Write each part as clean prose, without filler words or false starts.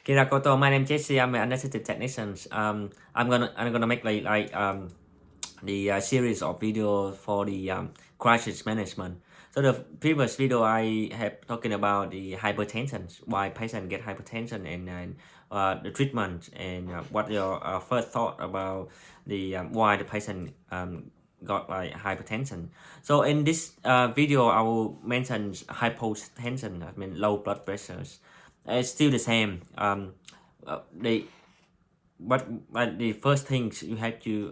Kirakoto, my name is Jesse. I'm an anesthetic technician. I'm gonna make the series of video for the crisis management. So the previous video I have talking about the hypertension, why patient get hypertension, and the treatment, and what your first thought about the why the patient got like hypertension. So in this video, I will mention hypotension. I mean low blood pressures. It's still the same. The but the first things you have to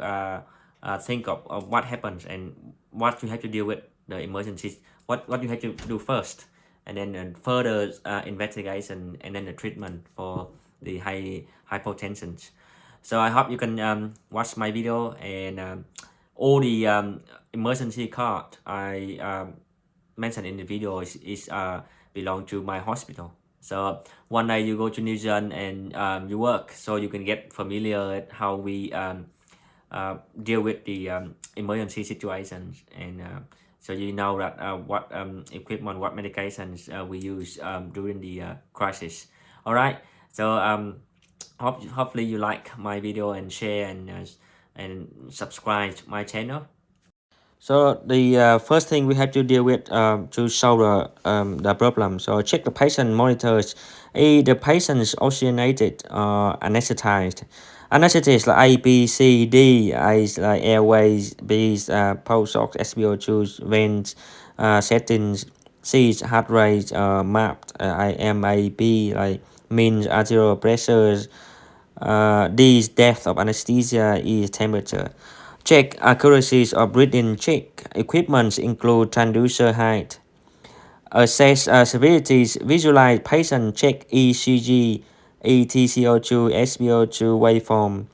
think of what happens and what you have to deal with the emergencies. What you have to do first, and then further investigation, and then the treatment for the hypotension. So I hope you can watch my video, and all the emergency card I mentioned in the video is belong to my hospital. So one day you go to New Zealand and you work, so you can get familiar with how we deal with the emergency situations, and so you know that what equipment, what medications we use during the crisis. All right. So hopefully you like my video and share and subscribe to my channel. So the first thing we have to deal with to solve the problem. So check the patient monitors. A, the patient is oxygenated or anesthetized. Anesthetized like A, B, C, D. A is like airways. B is pulse ox, SpO2, veins, settings. C is heart rate mapped. IMAP like means arterial pressures. D is depth of anesthesia. E is temperature. Check accuracies of breathing check. Equipments include transducer height. Assess severities. Visualize patient check ECG, ETCO2, SpO2 waveform.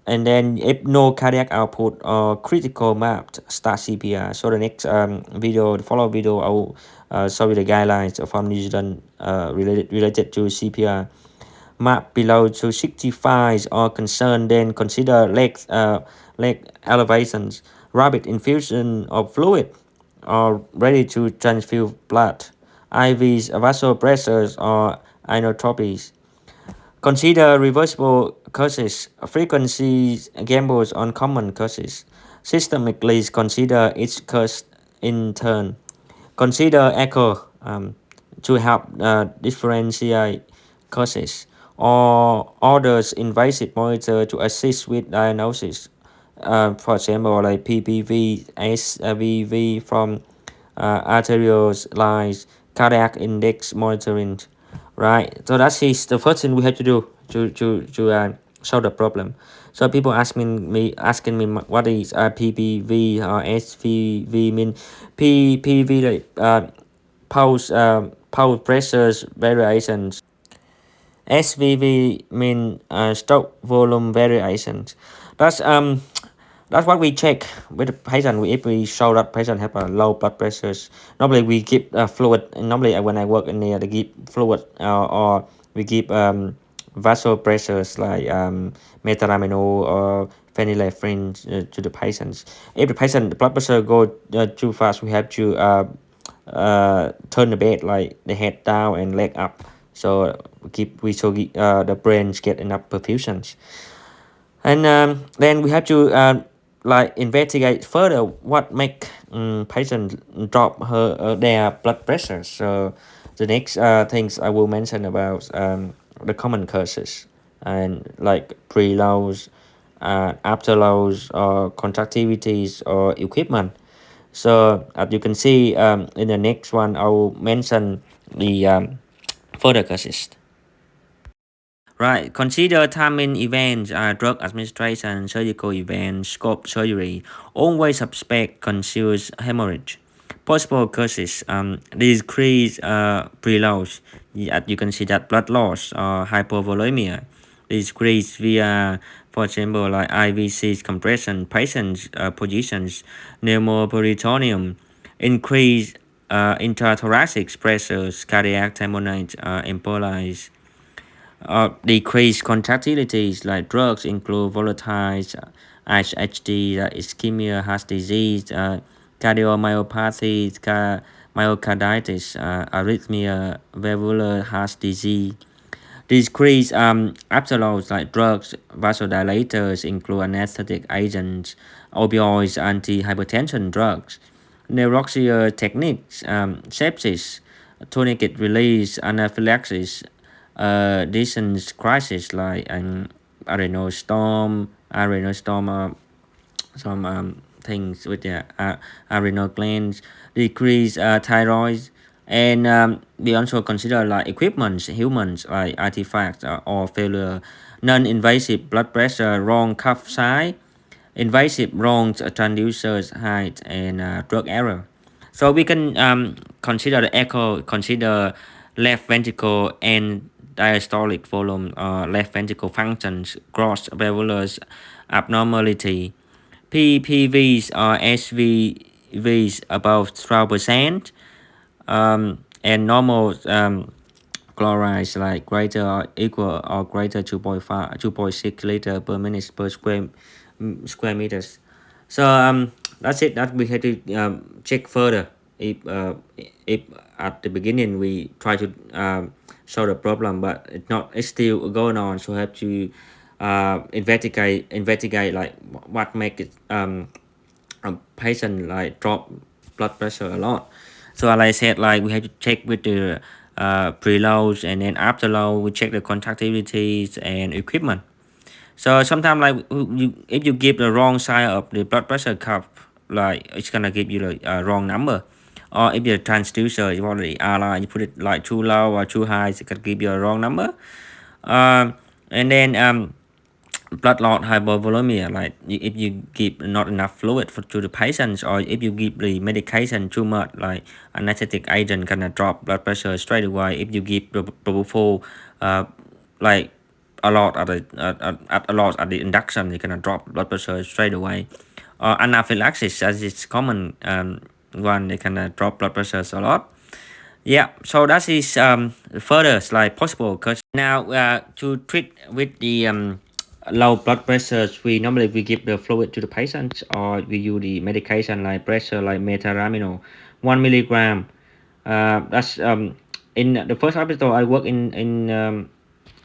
And then if no cardiac output or critical mapped, start CPR. So the next video, the follow video, I will show you the guidelines from New Zealand related to CPR. Map below to 65 or concerned, then consider leg elevations, rapid infusion of fluid, or ready to transfuse blood, IVs, vasopressors, or inotropies. Consider reversible causes, frequencies, gambles on common causes. Systemically consider each cause in turn. Consider echo to help differentiate causes, or orders invasive monitor to assist with diagnosis. For example, like PPV, SVV from arterial lines, cardiac index monitoring. Right, so that is the first thing we have to do to solve the problem. So people asking me what is PPV or SVV mean. PPV like pulse pressures variations. SVV mean stroke volume variations. That's um that's what we check with the patient. If we show that patient have a low blood pressures, normally we give fluid. Normally when I work in there, they give fluid or we give vasopressors like methamphetamine or phenylephrine to the patients. If the patient blood pressure go too fast, we have to turn the bed like the head down and leg up. So the brains get enough perfusions. And then we have to like investigate further what make patient drop their blood pressure. So the next things I will mention about the common causes, and like preloads, afterloads, or contractivities or equipment. So as you can see in the next one, I will mention the further causes. Right, consider timing events, drug administration, surgical events, scope surgery. Always suspect confused hemorrhage. Possible causes, decrease preloads. As you can see that blood loss or hypovolemia. Decrease via, for example, like IVC compression, patient's positions, pneumoperitoneum. Increase intrathoracic pressures, cardiac tamponade, embolize. Decreased contractilities like drugs include volatiles, HHD, ischemia, heart disease, cardiomyopathy, myocarditis, arrhythmia, valvular heart disease. Decrease afterloads like drugs, vasodilators, include anesthetic agents, opioids, anti-hypertension drugs, neuroxia techniques, sepsis, tourniquet release, anaphylaxis, distance crisis like an arenal storm, some things with the adrenal glands, decrease thyroid, and we also consider like equipments, humans like artifacts or failure, non-invasive blood pressure, wrong cuff size, invasive wrong transducers height, and drug error. So we can consider the echo, consider left ventricle and diastolic volume, left ventricle functions, gross valvular abnormality, PPVs or SVVs above 12%, and normal chlorides like greater or equal or greater 2.6 liter per minute per square meters. So that's it. That we had to check further if at the beginning we try to solve the problem, but it's still going on. So have to investigate like what make it a patient like drop blood pressure a lot. So like I said, like we have to check with the preloads, and then afterload we check the conductivities and equipment. So sometimes like if you give the wrong side of the blood pressure cuff, like it's gonna give you the wrong number. Or if your transducer you already you put it like too low or too high, it could give you a wrong number. And then blood loss hypovolemia, like if you give not enough fluid to the patients, or if you give the medication too much, like anesthetic agent gonna drop blood pressure straight away. If you give the propofol like a lot at a lot at the induction, you're gonna drop blood pressure straight away. Anaphylaxis, as it's common one, they can drop blood pressures a lot. Yeah, so that is further like possible. Because now to treat with the low blood pressures, we normally we give the fluid to the patient, or we use the medication like pressure like metaraminol, 1 milligram. That's in the first hospital I work in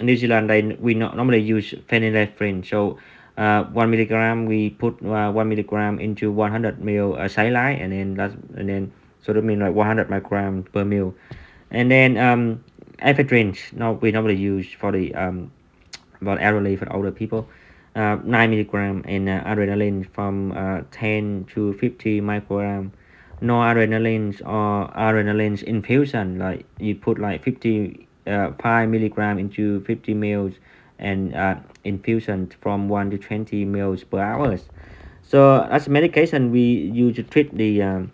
New Zealand. We normally use phenylephrine. So 1 milligram, we put 1 milligram into 100 ml saline, and then so that means like 100 micrograms per ml. And then ephedrine, no, we normally use for the about elderly, for older people, 9 milligram, and adrenaline from 10 to 50 microgram. No adrenaline or adrenaline infusion, like you put like 5 milligram into 50 mils, and infusion from 1 to 20 mils per hours. So as medication we use to treat the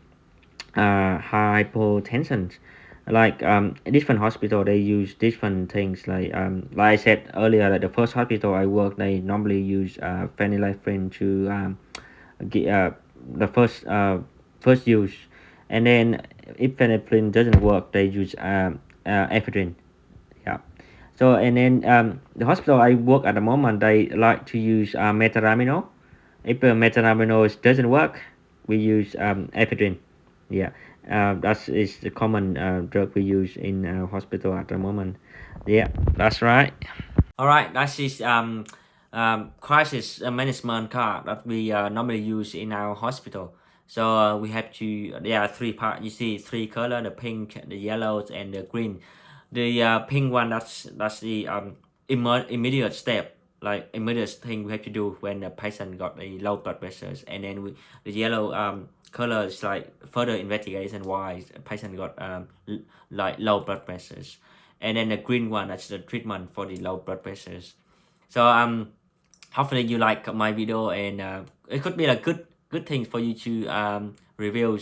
hypotension. Like different hospital they use different things, like I said earlier, like the first hospital I work, they normally use phenylephrine to the first use. And then if phenylephrine doesn't work, they use ephedrine. Yeah. So and then the hospital I work at the moment, they like to use metaraminol. If metaraminol doesn't work, we use ephedrine. Yeah, that is the common drug we use in hospital at the moment. Yeah, that's right. All right, that is crisis management card that we normally use in our hospital. So we have to, there are three parts. You see three color: the pink, the yellow, and the green. The pink one, that's the immediate step, like immediate thing we have to do when the patient got a low blood pressures. And then the yellow color is like further investigation why the patient got like low blood pressures. And then the green one, that's the treatment for the low blood pressures. So hopefully you like my video, and it could be a good thing for you to review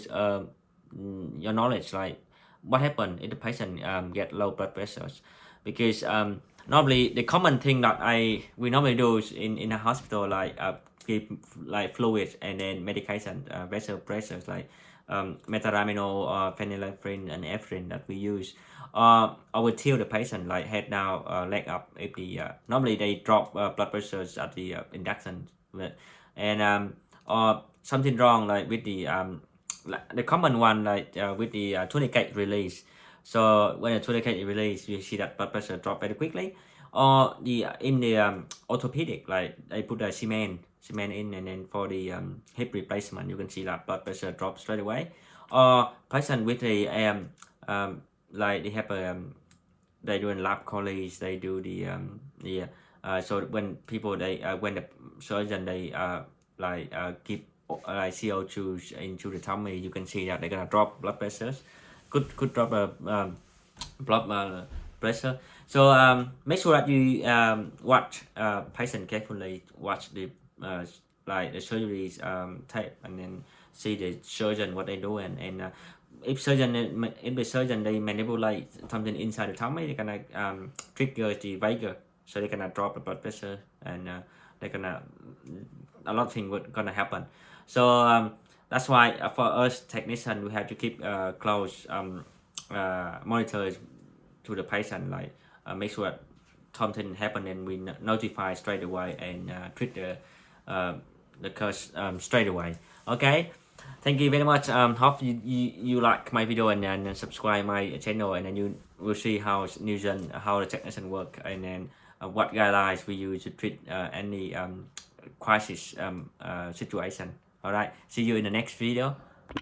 your knowledge, like what happened if the patient get low blood pressures. Because normally the common thing that we normally do is in a hospital, like give like fluids and then medication, vessel pressures like metaraminol or phenylephrine and ephedrine that we use. I would tell the patient like head down, leg up. If the normally they drop blood pressures at the induction, and or something wrong like with the common one, like with the tourniquet release. So when the tourniquet is released, you see that blood pressure drop very quickly. or the in the orthopedic, like they put a cement in, and then for the hip replacement, you can see that blood pressure drop straight away. Or patient with a like they have a they do in lab college, they do the so when people they when the surgeon they give like CO2 into the tummy, you can see that they're gonna drop blood pressures, could drop a blood pressure. So make sure that you watch patient carefully, watch the like the surgeries tape, and then see the surgeon what they do, and if the surgeon they manipulate something inside the tummy, they gonna trigger the vagus, so they gonna drop the blood pressure, and they gonna a lot of things gonna happen. So that's why for us technician we have to keep close monitors to the patient, like make sure that something happen and we notify straight away and treat the case straight away. Okay, thank you very much. Hope you like my video, and then subscribe my channel, and then you will see how how the technician work, and then what guidelines we use to treat any crisis situation. All right, see you in the next video.